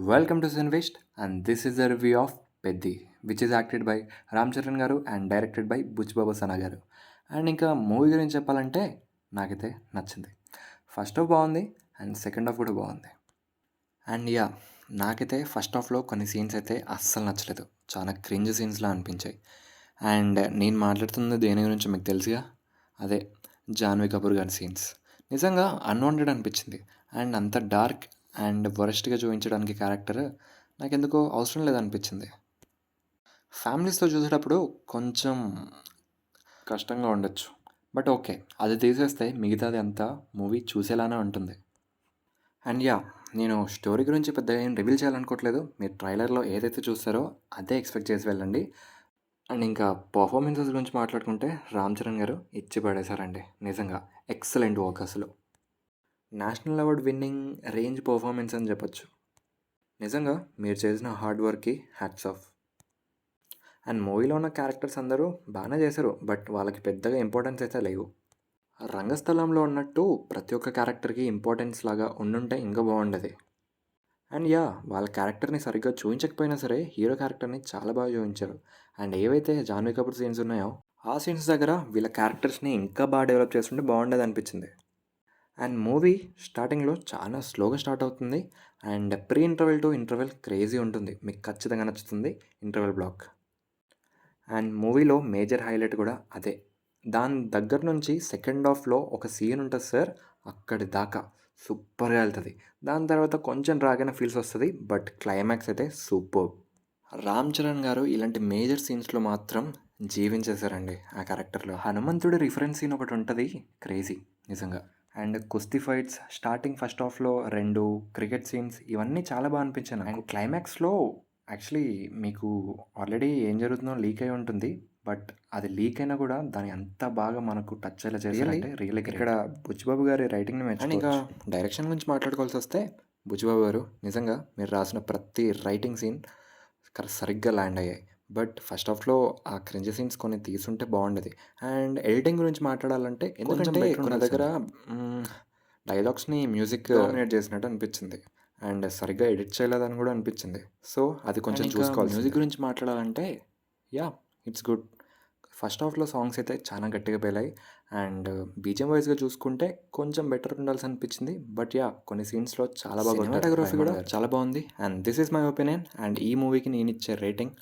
Welcome to Sinvest, and this is a review of Peddi, which is acted by Ram Charan garu and directed by Butch Sana garu. And ఇంకా movie గురించి చెప్పాలంటే నాకైతే నచ్చింది. First half బాగుంది and second half కూడా బాగుంది. And నాకైతే first హాఫ్లో కొన్ని సీన్స్ అయితే అస్సలు నచ్చలేదు. చాలా క్రింజ్ సీన్స్లా అనిపించాయి. అండ్ నేను మాట్లాడుతున్నది దేని గురించి మీకు తెలుసుగా, అదే జాన్వీ కపూర్ గారి సీన్స్. నిజంగా అన్వాంటెడ్ అనిపించింది. అండ్ అంత డార్క్ అండ్ వరస్ట్గా చూపించడానికి క్యారెక్టర్ నాకెందుకో అవసరం లేదనిపించింది. ఫ్యామిలీస్తో చూసేటప్పుడు కొంచెం కష్టంగా ఉండొచ్చు, బట్ ఓకే, అది తీసేస్తే మిగతాది అంతా మూవీ చూసేలానే ఉంటుంది. అండ్ నేను స్టోరీ గురించి పెద్దగా ఏం రివీల్ చేయాలనుకోవట్లేదు. మీరు ట్రైలర్లో ఏదైతే చూస్తారో అదే ఎక్స్పెక్ట్ చేసి వెళ్ళండి. అండ్ ఇంకా పర్ఫార్మెన్సెస్ గురించి మాట్లాడుకుంటే రామ్ చరణ్ గారు ఇచ్చి పడేశారండి. నిజంగా ఎక్సలెంట్ వర్క్ అసలు. National award winning range performance అని చెప్పొచ్చు. నిజంగా మీరు చేసిన హార్డ్ వర్క్కి హ్యాట్స్ ఆఫ్. అండ్ మూవీలో ఉన్న క్యారెక్టర్స్ అందరూ బాగానే చేశారు, బట్ వాళ్ళకి పెద్దగా ఇంపార్టెన్స్ అయితే లేవు. రంగస్థలంలో ఉన్నట్టు ప్రతి ఒక్క క్యారెక్టర్కి ఇంపార్టెన్స్ లాగా ఉండుంటే ఇంకా బాగుండేది. అండ్ వాళ్ళ క్యారెక్టర్ని సరిగ్గా చూపించకపోయినా సరే హీరో క్యారెక్టర్ని చాలా బాగా చూపించారు. అండ్ ఏవైతే జాన్వీ కపూర్ సీన్స్ ఉన్నాయో ఆ సీన్స్ దగ్గర వీళ్ళ క్యారెక్టర్స్ని ఇంకా బాగా డెవలప్ చేస్తుంటే బాగుండేది అనిపించింది. అండ్ మూవీ స్టార్టింగ్లో చాలా స్లోగా స్టార్ట్ అవుతుంది. And pre interval to interval crazy ఉంటుంది. మీకు ఖచ్చితంగా నచ్చుతుంది ఇంటర్వెల్ బ్లాక్. అండ్ మూవీలో మేజర్ హైలైట్ కూడా అదే. దాని దగ్గర నుంచి సెకండ్ హాఫ్లో ఒక సీన్ ఉంటుంది సార్, అక్కడి దాకా సూపర్గా వెళ్తుంది. దాని తర్వాత కొంచెం రాగానే ఫీల్స్ వస్తుంది, బట్ క్లైమాక్స్ అయితే సూపర్. రామ్ చరణ్ గారు ఇలాంటి మేజర్ సీన్స్లో మాత్రం జీవించేశారండి ఆ క్యారెక్టర్లో. హనుమంతుడి రిఫరెన్స్ సీన్ ఒకటి ఉంటుంది, క్రేజీ నిజంగా. అండ్ కుస్తీ ఫైట్స్ స్టార్టింగ్ ఫస్ట్ హాఫ్లో 2 క్రికెట్ సీన్స్ ఇవన్నీ చాలా బాగా అనిపించాను. అండ్ క్లైమాక్స్లో యాక్చువల్లీ మీకు ఆల్రెడీ ఏం జరుగుతుందో లీక్ అయి ఉంటుంది, బట్ అది లీక్ అయినా కూడా దాన్ని అంత బాగా మనకు టచ్ అయ్యేలా చేయాలంటే రియల్. ఇక్కడ బుచ్చిబాబు గారి రైటింగ్ని మెచ్చుకోవచ్చు. ఇంకా డైరెక్షన్ గురించి మాట్లాడుకోవాల్సి వస్తే బుచ్చిబాబు గారు నిజంగా మీరు రాసిన ప్రతి రైటింగ్ సీన్ సరిగ్గా ల్యాండ్ అయ్యాయి. బట్ ఫస్ట్ హాఫ్లో ఆ క్రింజ్ సీన్స్ కొన్ని తీసుంటే బాగుండేది. అండ్ ఎడిటింగ్ గురించి మాట్లాడాలంటే ఎందుకంటే కొన్ని దగ్గర డైలాగ్స్ని మ్యూజిక్ డామినేట్ చేసినట్టు అనిపించింది. అండ్ సరిగ్గా ఎడిట్ చేయలేదని కూడా అనిపించింది. సో అది కొంచెం చూసుకోవాలి. మ్యూజిక్ గురించి మాట్లాడాలంటే ఇట్స్ గుడ్. ఫస్ట్ హాఫ్లో సాంగ్స్ అయితే చాలా గట్టిగా పేలాయి. అండ్ బీజిఎం వైజ్గా చూసుకుంటే కొంచెం బెటర్ ఉండాల్సి అనిపించింది. బట్ కొన్ని సీన్స్లో చాలా బాగా సినిమాటోగ్రఫీ కూడా చాలా బాగుంది. And this is my opinion. And ఈ మూవీకి నేను ఇచ్చే రేటింగ్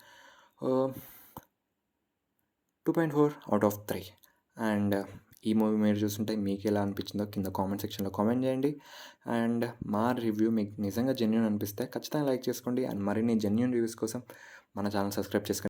2.4 అవుట్ ఆఫ్ 3. అండ్ ఈ మూవీ మీరు చూస్తుంటే మీకు ఎలా అనిపించిందో కింద కామెంట్ సెక్షన్లో కామెంట్ చేయండి. అండ్ మా రివ్యూ మీకు నిజంగా జెన్యూన్ అనిపిస్తే ఖచ్చితంగా లైక్ చేసుకోండి. అండ్ మరిన్ని జెన్యూన్ రివ్యూస్ కోసం మన ఛానల్ సబ్స్క్రైబ్ చేసుకోండి.